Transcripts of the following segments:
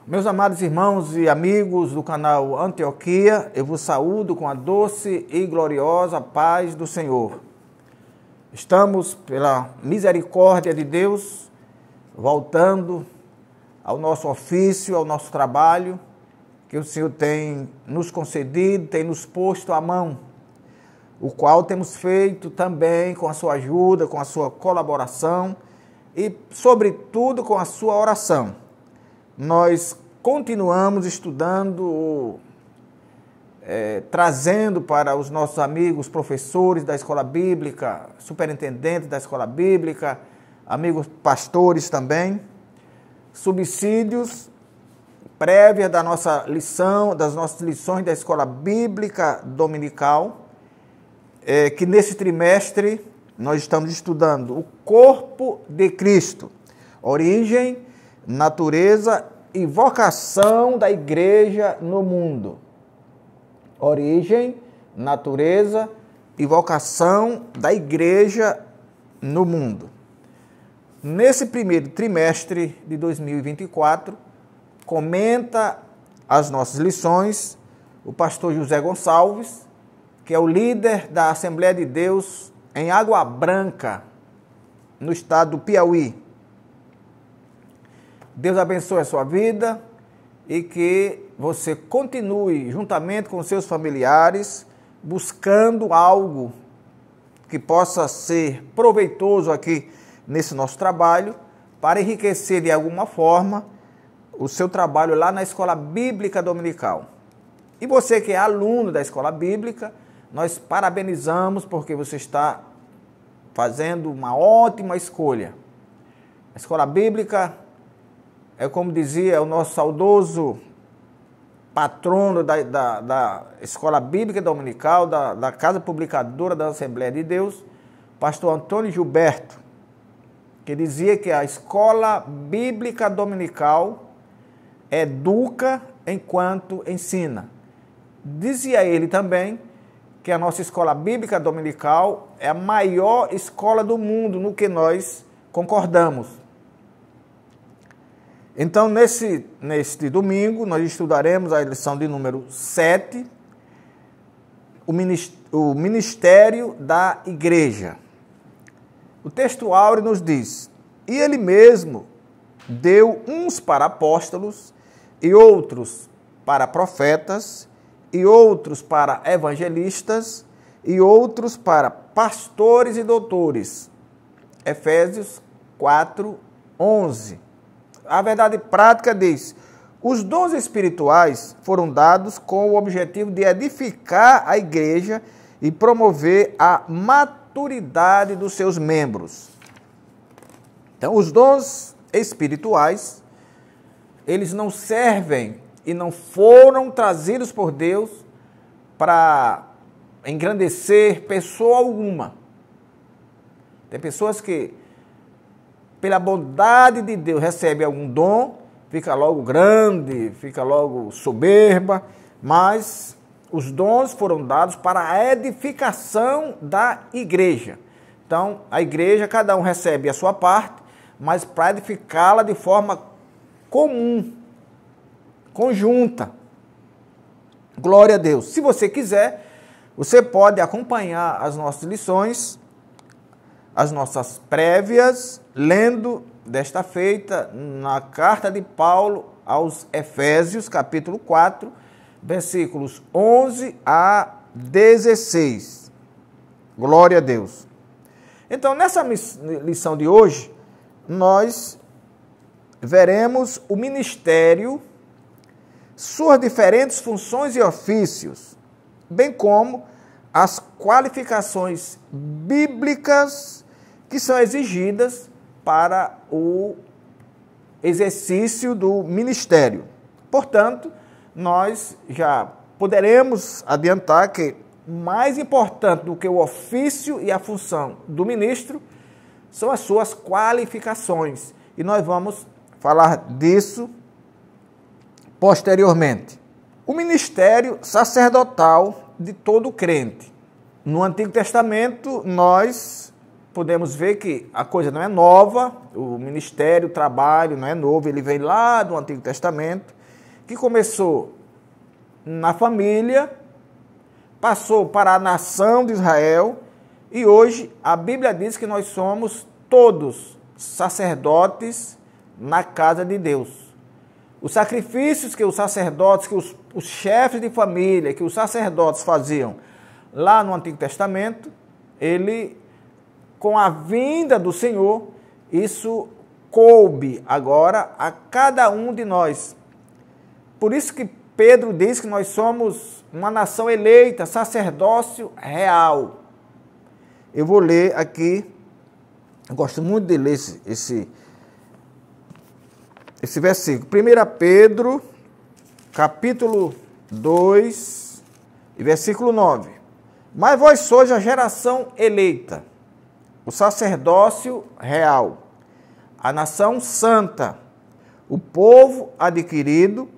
Meus amados irmãos e amigos do canal Antioquia, eu vos saúdo com a doce e gloriosa paz do Senhor. Estamos, pela misericórdia de Deus, voltando ao nosso ofício, ao nosso trabalho, que o Senhor tem nos concedido, tem nos posto à mão, o qual temos feito também com a sua ajuda, com a sua colaboração e, sobretudo, com a sua oração. Nós continuamos estudando, trazendo para os nossos amigos professores da escola bíblica, superintendentes da escola bíblica, amigos pastores também, subsídios prévias da nossa lição, das nossas lições da escola bíblica dominical, que nesse trimestre nós estamos estudando o corpo de Cristo, origem, natureza e vocação da igreja no mundo. Origem, natureza e vocação da igreja no mundo. Nesse primeiro trimestre de 2024, comenta as nossas lições o pastor José Gonçalves, que é o líder da Assembleia de Deus em Água Branca, no estado do Piauí. Deus abençoe a sua vida e que você continue, juntamente com seus familiares, buscando algo que possa ser proveitoso aqui nesse nosso trabalho, para enriquecer de alguma forma o seu trabalho lá na Escola Bíblica Dominical. E você que é aluno da Escola Bíblica, nós parabenizamos porque você está fazendo uma ótima escolha. A Escola Bíblica é, como dizia o nosso saudoso patrono da Escola Bíblica Dominical, da Casa Publicadora da Assembleia de Deus, pastor Antônio Gilberto, que dizia que a Escola Bíblica Dominical educa enquanto ensina. Dizia ele também que a nossa Escola Bíblica Dominical é a maior escola do mundo, no que nós concordamos. Então, neste domingo, nós estudaremos a lição de número 7, o ministério da igreja. O texto áureo nos diz: e ele mesmo deu uns para apóstolos, e outros para profetas, e outros para evangelistas, e outros para pastores e doutores. Efésios 4, 11. A verdade prática diz: os dons espirituais foram dados com o objetivo de edificar a igreja e promover a maturidade dos seus membros. Então, os dons espirituais, eles não servem e não foram trazidos por Deus para engrandecer pessoa alguma. Tem pessoas que, pela bondade de Deus, recebe algum dom, fica logo grande, fica logo soberba, mas os dons foram dados para a edificação da igreja. Então, a igreja, cada um recebe a sua parte, mas para edificá-la de forma comum, conjunta. Glória a Deus. Se você quiser, você pode acompanhar as nossas lições, as nossas prévias, lendo desta feita na carta de Paulo aos Efésios, capítulo 4, versículos 11 a 16. Glória a Deus. Então, nessa lição de hoje, nós veremos o ministério, suas diferentes funções e ofícios, bem como as qualificações bíblicas que são exigidas para o exercício do ministério. Portanto, nós já poderemos adiantar que mais importante do que o ofício e a função do ministro são as suas qualificações. E nós vamos falar disso posteriormente. O ministério sacerdotal de todo crente. No Antigo Testamento, nós podemos ver que a coisa não é nova, o ministério, o trabalho não é novo, ele vem lá do Antigo Testamento, que começou na família, passou para a nação de Israel e hoje a Bíblia diz que nós somos todos sacerdotes na casa de Deus. Os sacrifícios que os sacerdotes, que os chefes de família, que os sacerdotes faziam lá no Antigo Testamento, com a vinda do Senhor, isso coube agora a cada um de nós. Por isso que Pedro diz que nós somos uma nação eleita, sacerdócio real. Eu vou ler aqui, eu gosto muito de ler esse versículo. 1 Pedro, capítulo 2, e versículo 9. Mas vós sois a geração eleita, o sacerdócio real, a nação santa, o povo adquirido,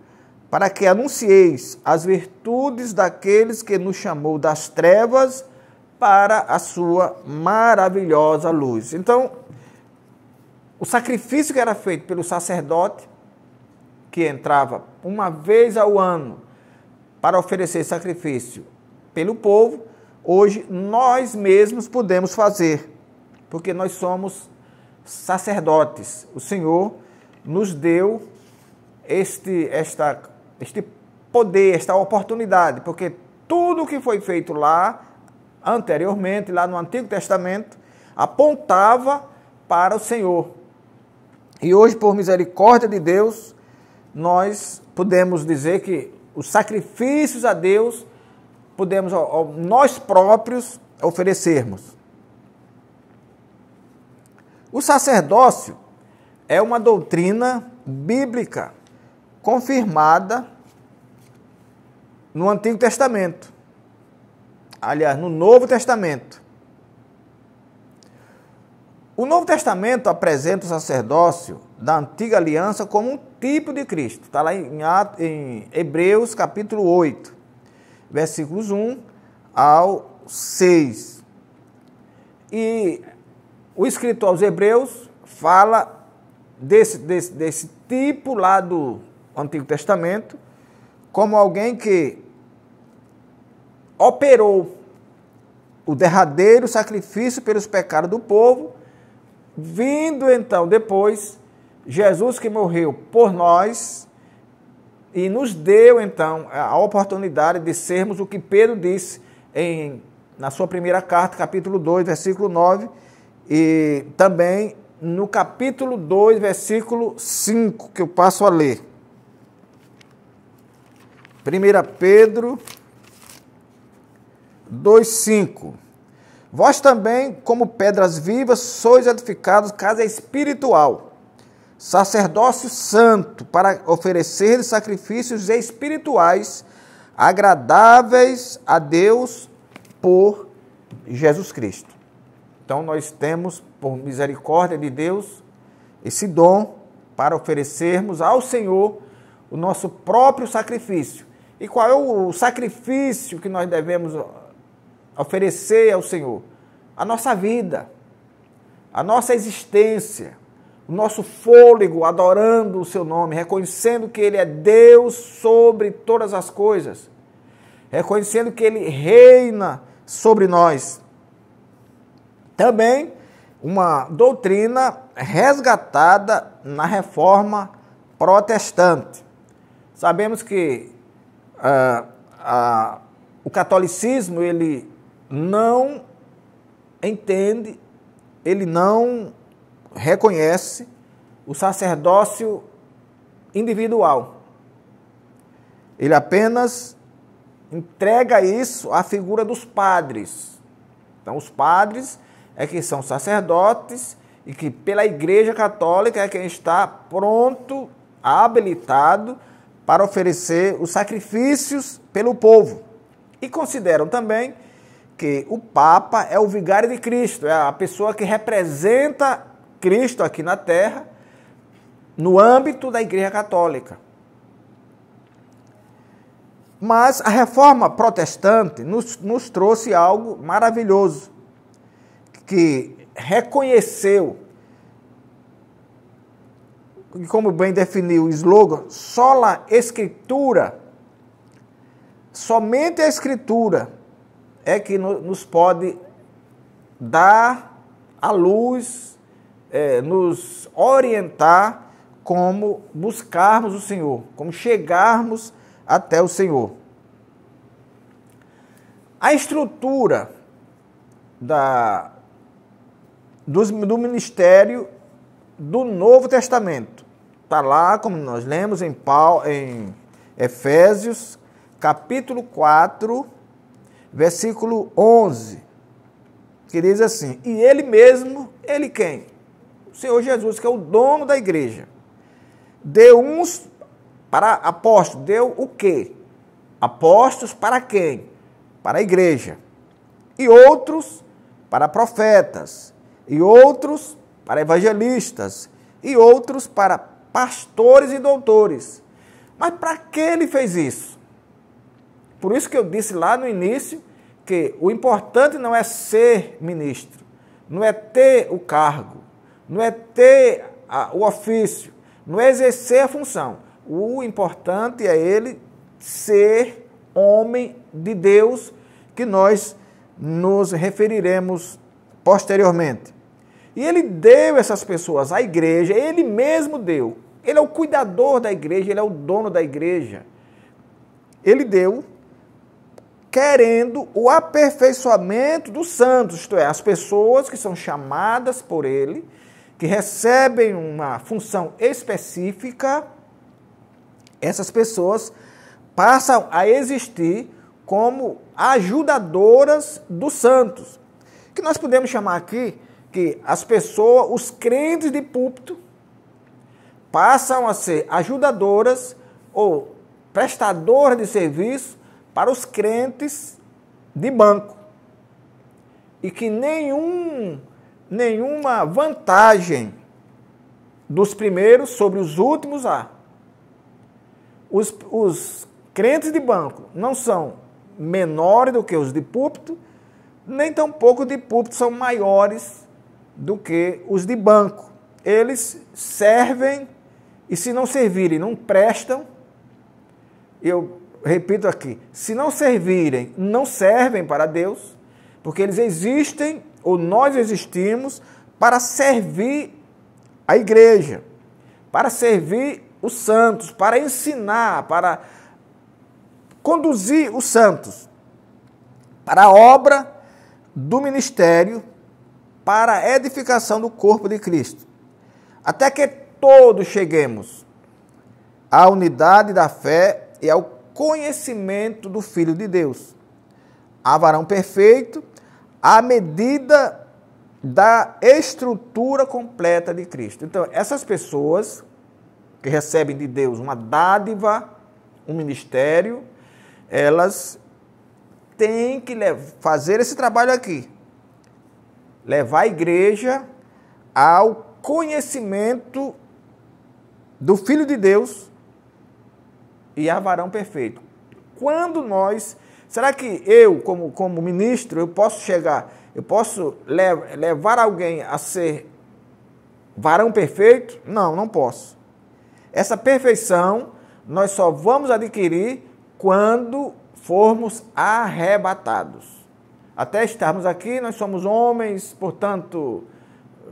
para que anuncieis as virtudes daqueles que nos chamou das trevas para a sua maravilhosa luz. Então, o sacrifício que era feito pelo sacerdote, que entrava uma vez ao ano para oferecer sacrifício pelo povo, hoje nós mesmos podemos fazer, porque nós somos sacerdotes. O Senhor nos deu este poder, esta oportunidade, porque tudo que foi feito lá, anteriormente, lá no Antigo Testamento, apontava para o Senhor. E hoje, por misericórdia de Deus, nós podemos dizer que os sacrifícios a Deus, podemos nós próprios oferecermos. O sacerdócio é uma doutrina bíblica confirmada no Antigo Testamento. Aliás, no Novo Testamento. O Novo Testamento apresenta o sacerdócio da Antiga Aliança como um tipo de Cristo. Está lá em Hebreus, capítulo 8, versículos 1 ao 6. E o escritor aos Hebreus fala desse tipo lá do Antigo Testamento como alguém que operou o derradeiro sacrifício pelos pecados do povo, vindo então depois Jesus, que morreu por nós e nos deu então a oportunidade de sermos o que Pedro disse na sua primeira carta, capítulo 2, versículo 9, e também no capítulo 2, versículo 5, que eu passo a ler. 1 Pedro 2,5. Vós também, como pedras vivas, sois edificados casa espiritual, sacerdócio santo, para oferecer sacrifícios espirituais agradáveis a Deus por Jesus Cristo. Então nós temos, por misericórdia de Deus, esse dom para oferecermos ao Senhor o nosso próprio sacrifício. E qual é o sacrifício que nós devemos oferecer ao Senhor? A nossa vida, a nossa existência, o nosso fôlego adorando o seu nome, reconhecendo que Ele é Deus sobre todas as coisas, reconhecendo que Ele reina sobre nós. Também uma doutrina resgatada na Reforma Protestante. Sabemos que o catolicismo, ele não entende, ele não reconhece o sacerdócio individual. Ele apenas entrega isso à figura dos padres. Então, os padres é que são sacerdotes e que pela Igreja Católica é quem está pronto, habilitado para oferecer os sacrifícios pelo povo. E consideram também que o Papa é o vigário de Cristo, é a pessoa que representa Cristo aqui na Terra, no âmbito da Igreja Católica. Mas a Reforma Protestante nos trouxe algo maravilhoso, que reconheceu como bem definiu o slogan, sola escritura, somente a escritura é que nos pode dar a luz, nos orientar como buscarmos o Senhor, como chegarmos até o Senhor. A estrutura do ministério do Novo Testamento está lá, como nós lemos em Efésios, capítulo 4, versículo 11, que diz assim: e ele mesmo, ele quem? O Senhor Jesus, que é o dono da igreja, deu uns para apóstolos, deu o quê? Apóstolos para quem? Para a igreja. E outros para profetas, e outros para evangelistas, e outros para pastores e doutores. Mas para que ele fez isso? Por isso que eu disse lá no início que o importante não é ser ministro, não é ter o cargo, não é ter o ofício, não é exercer a função. O importante é ele ser homem de Deus, que nós nos referiremos posteriormente. E ele deu essas pessoas à igreja, ele mesmo deu. Ele é o cuidador da igreja, ele é o dono da igreja. Ele deu querendo o aperfeiçoamento dos santos, isto é, as pessoas que são chamadas por ele, que recebem uma função específica, essas pessoas passam a existir como ajudadoras dos santos, que nós podemos chamar aqui que as pessoas, os crentes de púlpito, passam a ser ajudadoras ou prestadoras de serviço para os crentes de banco. E que nenhuma vantagem dos primeiros sobre os últimos há. Os crentes de banco não são menores do que os de púlpito, nem tampouco de púlpito são maiores do que os de banco. Eles servem, e se não servirem, não prestam. Eu repito aqui, se não servirem, não servem para Deus, porque eles existem, ou nós existimos, para servir a igreja, para servir os santos, para ensinar, para conduzir os santos para a obra do ministério, para a edificação do corpo de Cristo, até que todos cheguemos à unidade da fé e ao conhecimento do Filho de Deus, a varão perfeito, à medida da estrutura completa de Cristo. Então, essas pessoas que recebem de Deus uma dádiva, um ministério, elas têm que fazer esse trabalho aqui, levar a igreja ao conhecimento do Filho de Deus e a varão perfeito. Quando nós, será que eu, como ministro, eu posso levar alguém a ser varão perfeito? Não, não posso. Essa perfeição nós só vamos adquirir quando formos arrebatados. Até estarmos aqui, nós somos homens, portanto,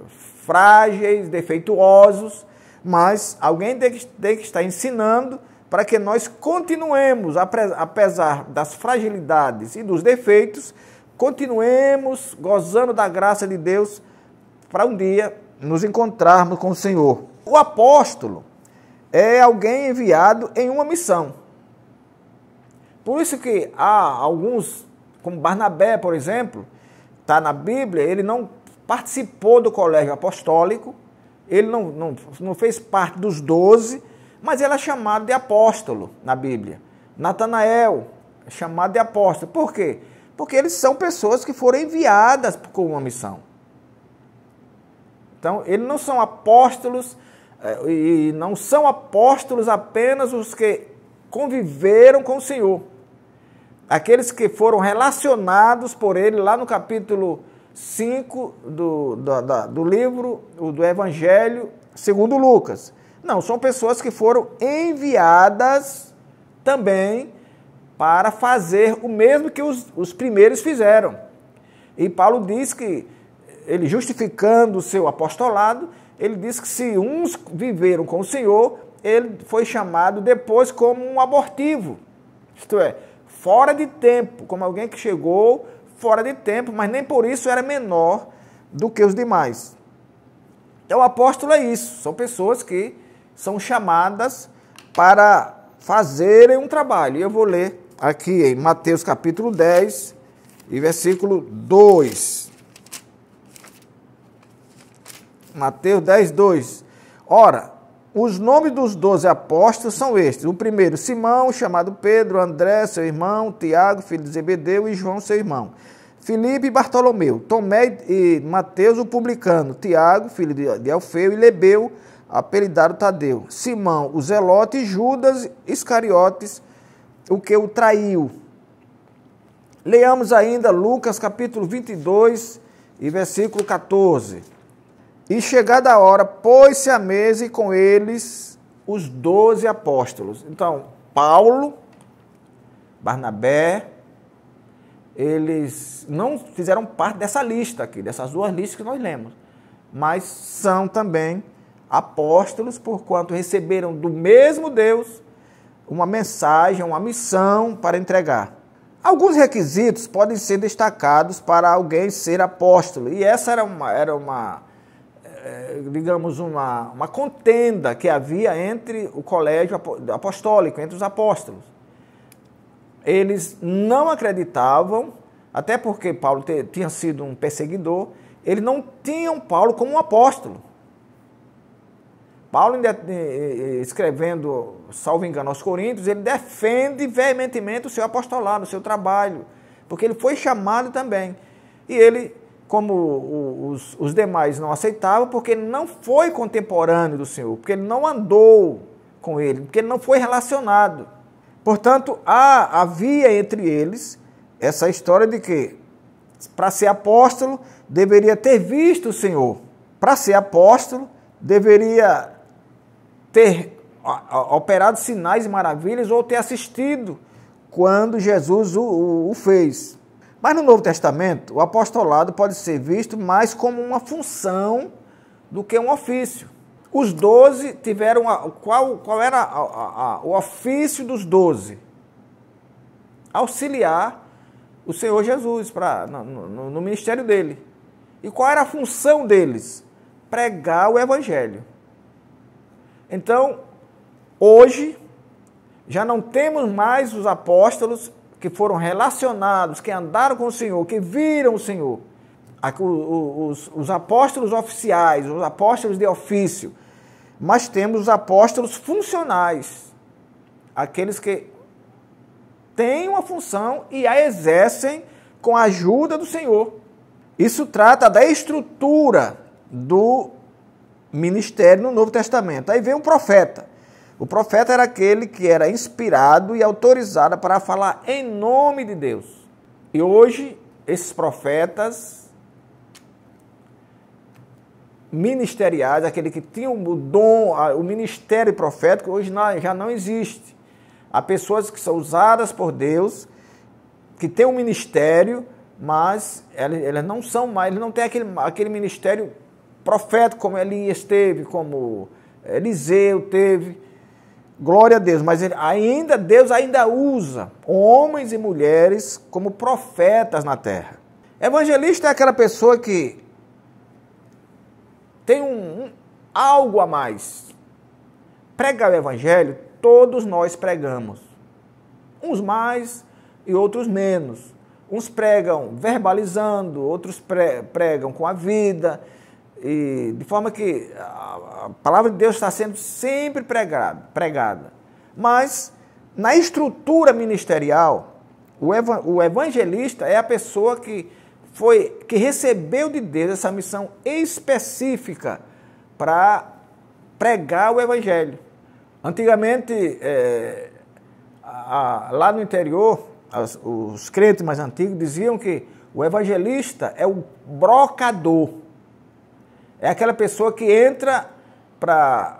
frágeis, defeituosos, mas alguém tem que estar ensinando para que nós continuemos, apesar das fragilidades e dos defeitos, continuemos gozando da graça de Deus para um dia nos encontrarmos com o Senhor. O apóstolo é alguém enviado em uma missão. Por isso que há alguns, como Barnabé, por exemplo, está na Bíblia, ele não participou do colégio apostólico, ele não fez parte dos 12, mas ele é chamado de apóstolo na Bíblia. Natanael é chamado de apóstolo. Por quê? Porque eles são pessoas que foram enviadas com uma missão. Então, eles não são apóstolos, e não são apóstolos apenas os que conviveram com o Senhor. Aqueles que foram relacionados por ele lá no capítulo 5 do livro do Evangelho segundo Lucas. Não, são pessoas que foram enviadas também para fazer o mesmo que os primeiros fizeram. E Paulo diz que, ele justificando o seu apostolado, ele diz que se uns viveram com o Senhor, ele foi chamado depois como um abortivo. Isto é, fora de tempo, como alguém que chegou fora de tempo, mas nem por isso era menor do que os demais. Então o apóstolo é isso, são pessoas que são chamadas para fazerem um trabalho. E eu vou ler aqui em Mateus capítulo 10 e versículo 2. Mateus 10, 2. Ora, os nomes dos 12 apóstolos são estes. O primeiro, Simão, chamado Pedro, André, seu irmão, Tiago, filho de Zebedeu, e João, seu irmão. Filipe e Bartolomeu, Tomé e Mateus, o publicano, Tiago, filho de Alfeu, e Lebeu, apelidado Tadeu. Simão, o zelote, e Judas Iscariotes, o que o traiu. Leamos ainda Lucas capítulo 22 e versículo 14. E chegada a hora, pôs-se à mesa e com eles os 12 apóstolos. Então, Paulo, Barnabé, eles não fizeram parte dessa lista aqui, dessas duas listas que nós lemos, mas são também apóstolos, porquanto receberam do mesmo Deus uma mensagem, uma missão para entregar. Alguns requisitos podem ser destacados para alguém ser apóstolo, e essa era uma contenda que havia entre o colégio apostólico, entre os apóstolos. Eles não acreditavam, até porque Paulo tinha sido um perseguidor, eles não tinham Paulo como um apóstolo. Paulo, escrevendo, salvo engano, aos Coríntios, ele defende veementemente o seu apostolado, o seu trabalho, porque ele foi chamado também. E ele, como os demais não aceitavam, porque ele não foi contemporâneo do Senhor, porque ele não andou com ele, porque ele não foi relacionado. Portanto, havia entre eles essa história de que, para ser apóstolo, deveria ter visto o Senhor. Para ser apóstolo, deveria ter operado sinais e maravilhas ou ter assistido quando Jesus o fez. Mas no Novo Testamento, o apostolado pode ser visto mais como uma função do que um ofício. Os 12 tiveram... Qual era o ofício dos 12? Auxiliar o Senhor Jesus no ministério dele. E qual era a função deles? Pregar o Evangelho. Então, hoje, já não temos mais os apóstolos que foram relacionados, que andaram com o Senhor, que viram o Senhor. Os apóstolos oficiais, os apóstolos de ofício, mas temos os apóstolos funcionais, aqueles que têm uma função e a exercem com a ajuda do Senhor. Isso trata da estrutura do ministério no Novo Testamento. Aí vem o profeta. O profeta era aquele que era inspirado e autorizado para falar em nome de Deus. E hoje, esses profetas ministeriais, aquele que tinha o dom, o ministério profético, hoje já não existe. Há pessoas que são usadas por Deus, que têm um ministério, mas elas não são mais, eles não têm aquele ministério profético como Elias teve, como Eliseu teve. Glória a Deus, mas Deus ainda usa homens e mulheres como profetas na terra. Evangelista é aquela pessoa que tem algo a mais. Pregar o evangelho, todos nós pregamos. Uns mais e outros menos. Uns pregam verbalizando, outros pregam com a vida, e de forma que a palavra de Deus está sendo sempre pregada. Mas, na estrutura ministerial, o evangelista é a pessoa que recebeu de Deus essa missão específica para pregar o evangelho. Antigamente, lá no interior, os crentes mais antigos diziam que o evangelista é o brocador. É aquela pessoa que entra para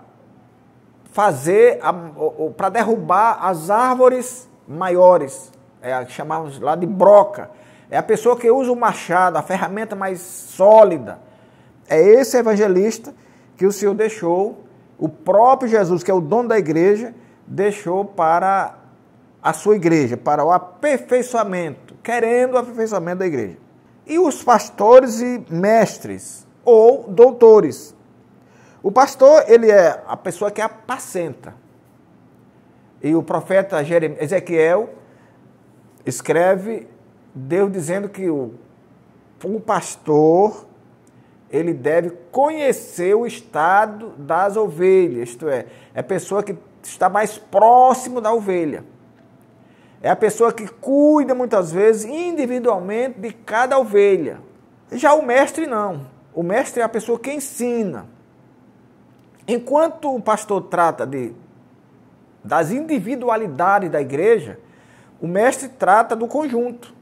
fazer, para derrubar as árvores maiores, que chamamos lá de broca. É a pessoa que usa o machado, a ferramenta mais sólida. É esse evangelista que o Senhor deixou, o próprio Jesus, que é o dono da igreja, deixou para a sua igreja, para o aperfeiçoamento, querendo o aperfeiçoamento da igreja. E os pastores e mestres, ou doutores. O pastor, ele é a pessoa que apacenta. E o profeta Ezequiel escreve Deus dizendo que o pastor, ele deve conhecer o estado das ovelhas, isto é a pessoa que está mais próximo da ovelha. É a pessoa que cuida muitas vezes individualmente de cada ovelha. Já o mestre não. O mestre é a pessoa que ensina. Enquanto o pastor trata das individualidades da igreja, o mestre trata do conjunto.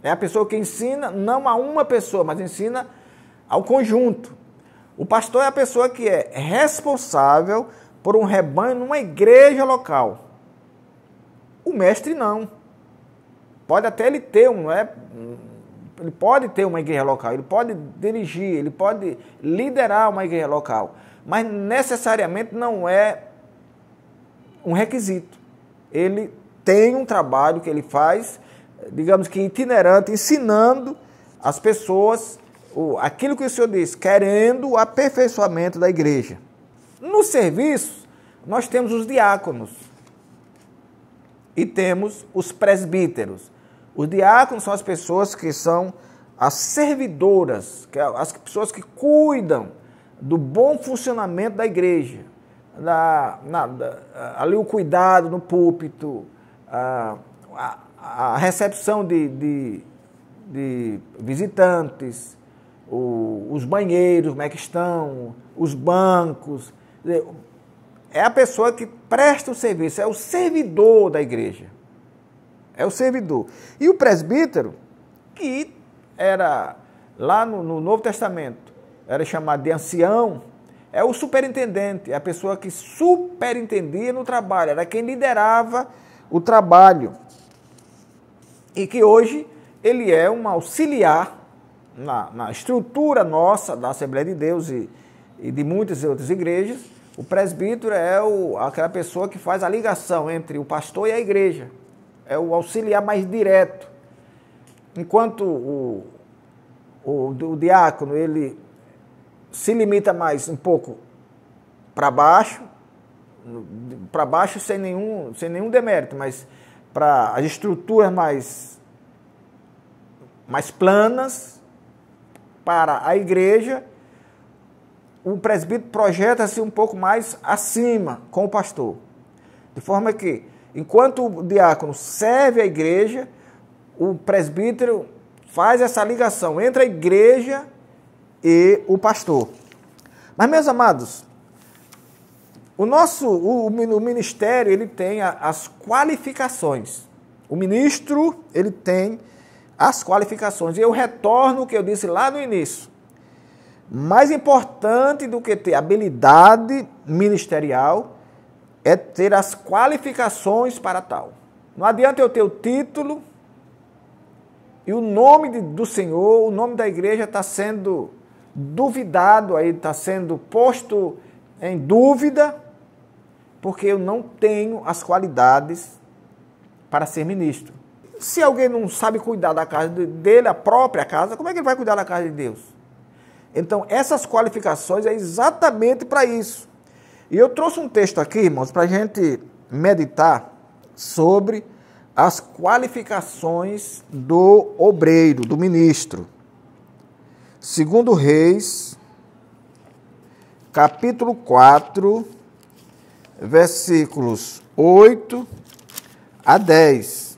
É a pessoa que ensina não a uma pessoa, mas ensina ao conjunto. O pastor é a pessoa que é responsável por um rebanho numa igreja local. O mestre não. Pode até ele ter ele pode ter uma igreja local, ele pode dirigir, ele pode liderar uma igreja local, mas necessariamente não é um requisito. Ele tem um trabalho que ele faz, digamos que itinerante, ensinando as pessoas aquilo que o Senhor diz, querendo o aperfeiçoamento da igreja. No serviço, nós temos os diáconos e temos os presbíteros. Os diáconos são as pessoas que são as servidoras, as pessoas que cuidam do bom funcionamento da igreja, ali o cuidado no púlpito, a recepção de visitantes, os banheiros, como é que estão, os bancos. É a pessoa que presta o serviço, é o servidor da igreja. É o servidor. E o presbítero, que era, lá no Novo Testamento, era chamado de ancião, é o superintendente, é a pessoa que superintendia no trabalho, era quem liderava o trabalho. E que hoje ele é um auxiliar na estrutura nossa da Assembleia de Deus e de muitas outras igrejas. O presbítero é aquela pessoa que faz a ligação entre o pastor e a igreja. É o auxiliar mais direto. Enquanto o diácono, ele se limita mais um pouco para baixo sem nenhum demérito, mas para as estruturas mais planas, para a igreja, o presbítero projeta-se um pouco mais acima com o pastor. De forma que, enquanto o diácono serve a igreja, o presbítero faz essa ligação entre a igreja e o pastor. Mas, meus amados, o ministério, ele tem as qualificações. O ministro, ele tem as qualificações. E eu retorno o que eu disse lá no início. Mais importante do que ter habilidade ministerial é ter as qualificações para tal. Não adianta eu ter o título e o nome do Senhor, o nome da igreja está sendo duvidado, aí está sendo posto em dúvida, porque eu não tenho as qualidades para ser ministro. Se alguém não sabe cuidar da casa dele, a própria casa, como é que ele vai cuidar da casa de Deus? Então, essas qualificações é exatamente para isso. E eu trouxe um texto aqui, irmãos, para a gente meditar sobre as qualificações do obreiro, do ministro. 2 Reis, capítulo 4, versículos 8 a 10.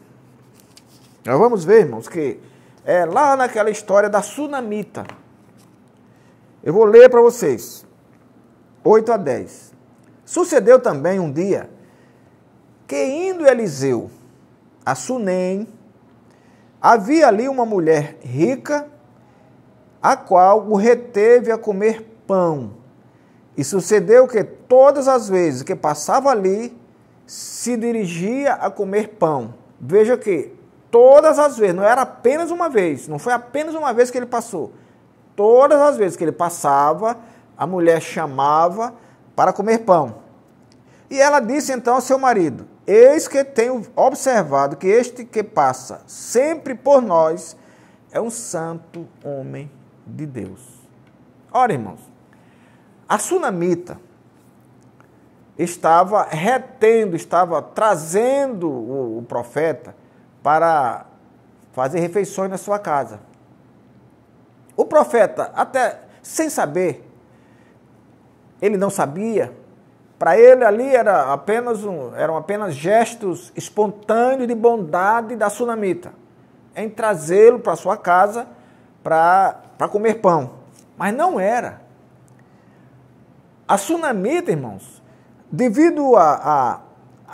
Nós vamos ver, irmãos, que é lá naquela história da sunamita. Eu vou ler para vocês, 8 a 10. Sucedeu também um dia que, indo Eliseu a Sunem, havia ali uma mulher rica, a qual o reteve a comer pão, E sucedeu que todas as vezes que passava ali, se dirigia a comer pão. Veja que todas as vezes, não era apenas uma vez, não foi apenas uma vez que ele passou. Todas as vezes que ele passava, a mulher chamava para comer pão. E ela disse então ao seu marido: eis que tenho observado que este que passa sempre por nós é um santo homem de Deus. Ora, irmãos, a sunamita estava retendo, estava trazendo o profeta para fazer refeições na sua casa. O profeta, até sem saber, ele não sabia, para ele ali eram apenas gestos espontâneos de bondade da sunamita, em trazê-lo para sua casa para comer pão. Mas não era. A sunamita, irmãos, devido a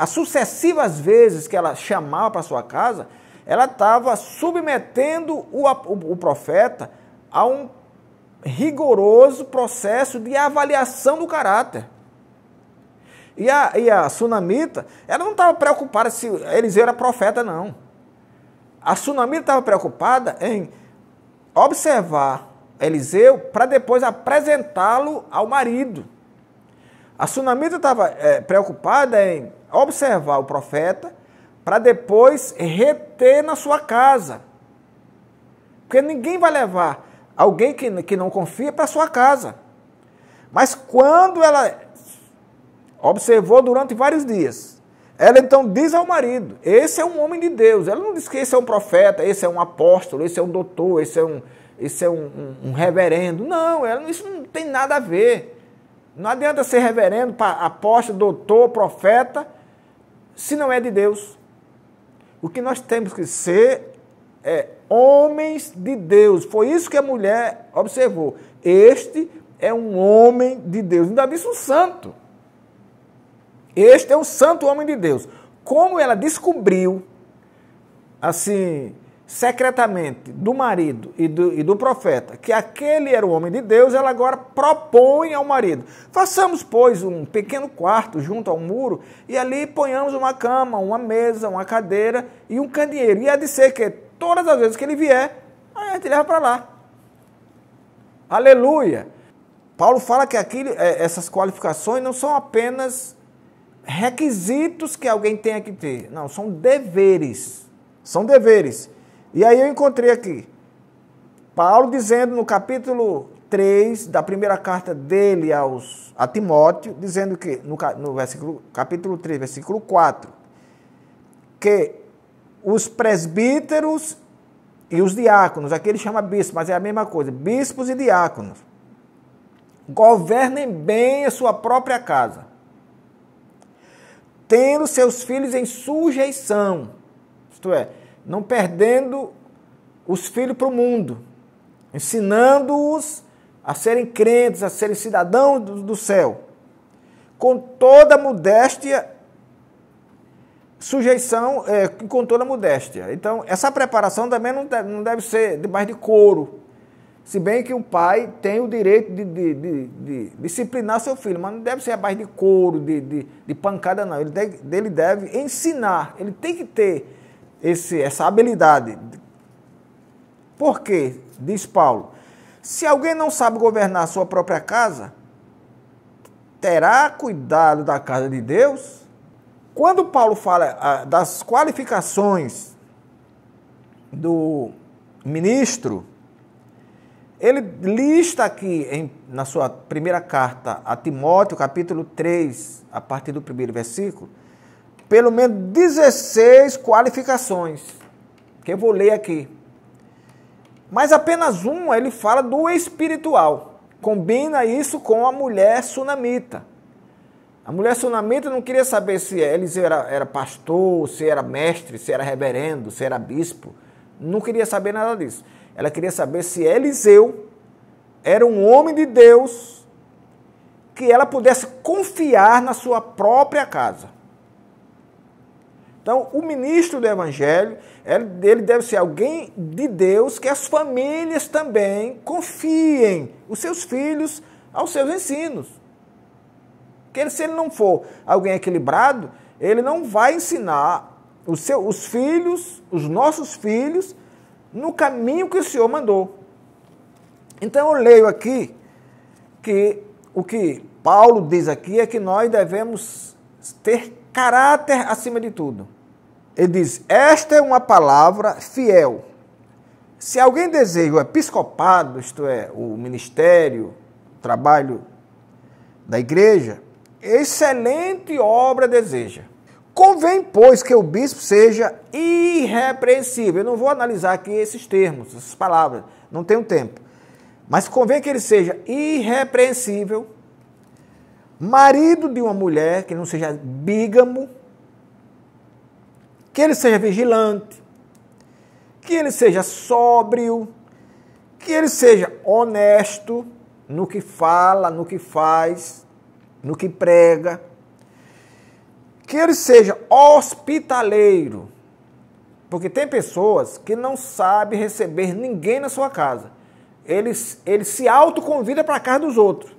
sucessivas vezes que ela chamava para sua casa, ela estava submetendo o profeta a um rigoroso processo de avaliação do caráter. E a sunamita, ela não estava preocupada se Eliseu era profeta, não. A sunamita estava preocupada em observar Eliseu para depois apresentá-lo ao marido. A sunamita estava preocupada em observar o profeta para depois reter na sua casa. Porque ninguém vai levar alguém que não confia para sua casa. Mas quando ela observou durante vários dias, ela então diz ao marido: esse é um homem de Deus. Ela não diz que esse é um profeta, esse é um apóstolo, esse é um doutor, esse é um reverendo. Não, isso não tem nada a ver. Não adianta ser reverendo, apóstolo, doutor, profeta, se não é de Deus. O que nós temos que ser é homens de Deus. Foi isso que a mulher observou. Este é um homem de Deus. Ainda disse um santo. Este é um santo homem de Deus. Como ela descobriu, assim, secretamente, do marido e do profeta, que aquele era o homem de Deus, ela agora propõe ao marido: façamos, pois, um pequeno quarto junto ao muro e ali ponhamos uma cama, uma mesa, uma cadeira e um candeeiro. E é de ser que todas as vezes que ele vier, a gente leva para lá. Aleluia! Paulo fala que essas qualificações não são apenas requisitos que alguém tenha que ter. Não, são deveres. São deveres. E aí eu encontrei aqui Paulo dizendo no capítulo 3 da primeira carta dele a Timóteo, dizendo que, no capítulo 3, versículo 4, que os presbíteros e os diáconos, aqui ele chama bispo, mas é a mesma coisa, bispos e diáconos, governem bem a sua própria casa, tendo seus filhos em sujeição, isto é, não perdendo os filhos para o mundo, ensinando-os a serem crentes, a serem cidadãos do céu, com toda modéstia, sujeição, com toda modéstia. Então, essa preparação também não deve ser debaixo de couro, se bem que o pai tem o direito de disciplinar seu filho, mas não deve ser abaixo de couro, de pancada, não. Ele deve ensinar, ele tem que ter essa habilidade. Por quê? Diz Paulo: se alguém não sabe governar a sua própria casa, terá cuidado da casa de Deus? Quando Paulo fala das qualificações do ministro, ele lista aqui na sua primeira carta a Timóteo, capítulo 3, a partir do primeiro versículo, pelo menos 16 qualificações, que eu vou ler aqui. Mas apenas uma ele fala do espiritual. Combina isso com a mulher sunamita. A mulher sunamita não queria saber se Eliseu era pastor, se era mestre, se era reverendo, se era bispo. Não queria saber nada disso. Ela queria saber se Eliseu era um homem de Deus que ela pudesse confiar na sua própria casa. Então, o ministro do Evangelho, ele deve ser alguém de Deus que as famílias também confiem os seus filhos aos seus ensinos. Porque se ele não for alguém equilibrado, ele não vai ensinar os filhos, os nossos filhos, no caminho que o Senhor mandou. Então eu leio aqui que o que Paulo diz aqui é que nós devemos ter caráter acima de tudo. Ele diz, esta é uma palavra fiel. Se alguém deseja o episcopado, isto é, o ministério, o trabalho da igreja, excelente obra deseja. Convém, pois, que o bispo seja irrepreensível. Eu não vou analisar aqui esses termos, essas palavras, não tenho tempo. Mas convém que ele seja irrepreensível, marido de uma mulher, que não seja bígamo, que ele seja vigilante, que ele seja sóbrio, que ele seja honesto no que fala, no que faz, no que prega, que ele seja hospitaleiro, porque tem pessoas que não sabem receber ninguém na sua casa. Ele se autoconvida para a casa dos outros.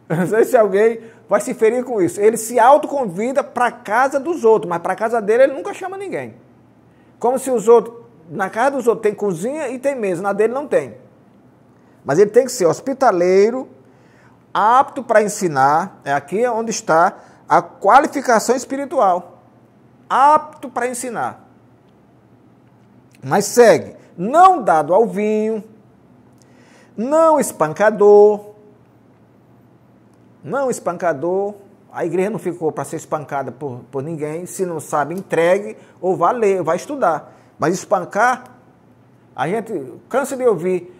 Não sei se alguém vai se ferir com isso. Ele se autoconvida para a casa dos outros, mas para a casa dele ele nunca chama ninguém. Como se os outros, na casa dos outros tem cozinha e tem mesa, na dele não tem. Mas ele tem que ser hospitaleiro, apto para ensinar, é aqui onde está a qualificação espiritual. Apto para ensinar. Mas segue, não dado ao vinho, não espancador, a igreja não ficou para ser espancada por ninguém, se não sabe, entregue, ou vá ler, vai estudar. Mas espancar, a gente cansa de ouvir,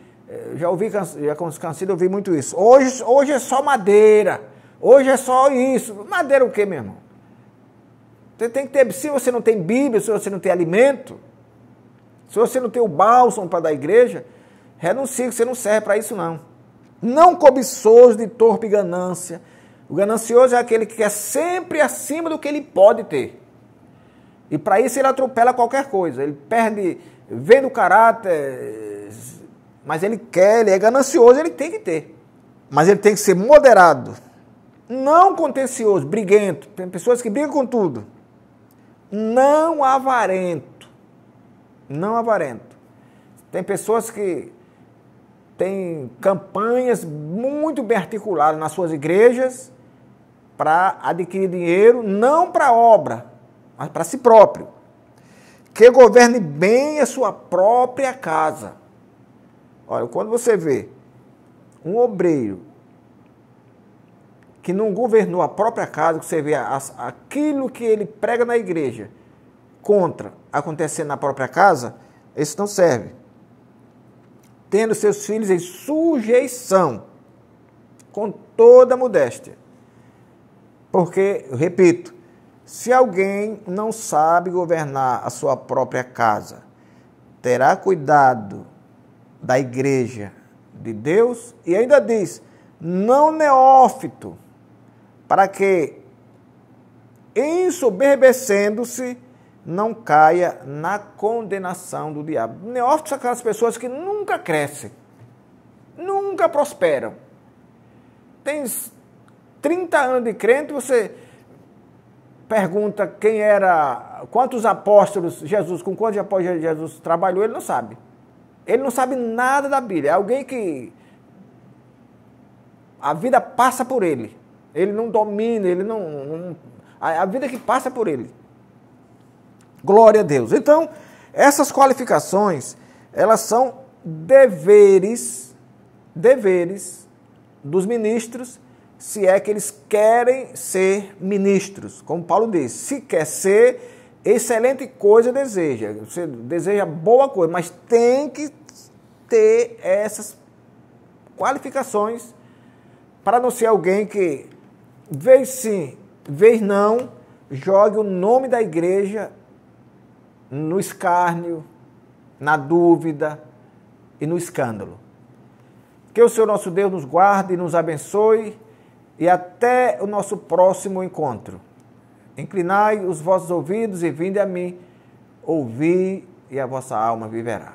cansei de ouvir muito isso. Hoje é só madeira, hoje é só isso. Madeira o quê, meu irmão? Você tem que ter, se você não tem Bíblia, se você não tem alimento, se você não tem o bálsamo para dar à igreja, renuncie, que você não serve para isso não. Não cobiçoso de torpe ganância. O ganancioso é aquele que quer sempre acima do que ele pode ter. E para isso ele atropela qualquer coisa. Ele perde, vendo o caráter, mas ele quer, ele é ganancioso, ele tem que ter. Mas ele tem que ser moderado. Não contencioso, briguento. Tem pessoas que brigam com tudo. Não avarento. Não avarento. Tem pessoas que têm campanhas muito bem articuladas nas suas igrejas para adquirir dinheiro, não para obra, mas para si próprio. Que governe bem a sua própria casa. Olha, quando você vê um obreiro que não governou a própria casa, que você vê aquilo que ele prega na igreja contra acontecendo na própria casa, esse não serve. Tendo seus filhos em sujeição, com toda modéstia. Porque, eu repito, se alguém não sabe governar a sua própria casa, terá cuidado da igreja de Deus, e ainda diz, não neófito, para que, ensoberbecendo-se, não caia na condenação do diabo. Neófitos são aquelas pessoas que nunca crescem, nunca prosperam. Tem 30 anos de crente, você pergunta quantos apóstolos Jesus, com quantos apóstolos Jesus trabalhou, ele não sabe. Ele não sabe nada da Bíblia. É alguém que a vida passa por ele. Ele não domina, a vida que passa por ele. Glória a Deus. Então, essas qualificações, elas são deveres dos ministros, se é que eles querem ser ministros. Como Paulo diz, se quer ser, excelente coisa deseja. Você deseja boa coisa, mas tem que ter essas qualificações para não ser alguém que, vez sim, vez não, jogue o nome da igreja no escárnio, na dúvida e no escândalo. Que o Senhor nosso Deus nos guarde e nos abençoe e até o nosso próximo encontro. Inclinai os vossos ouvidos e vinde a mim, ouvi e a vossa alma viverá.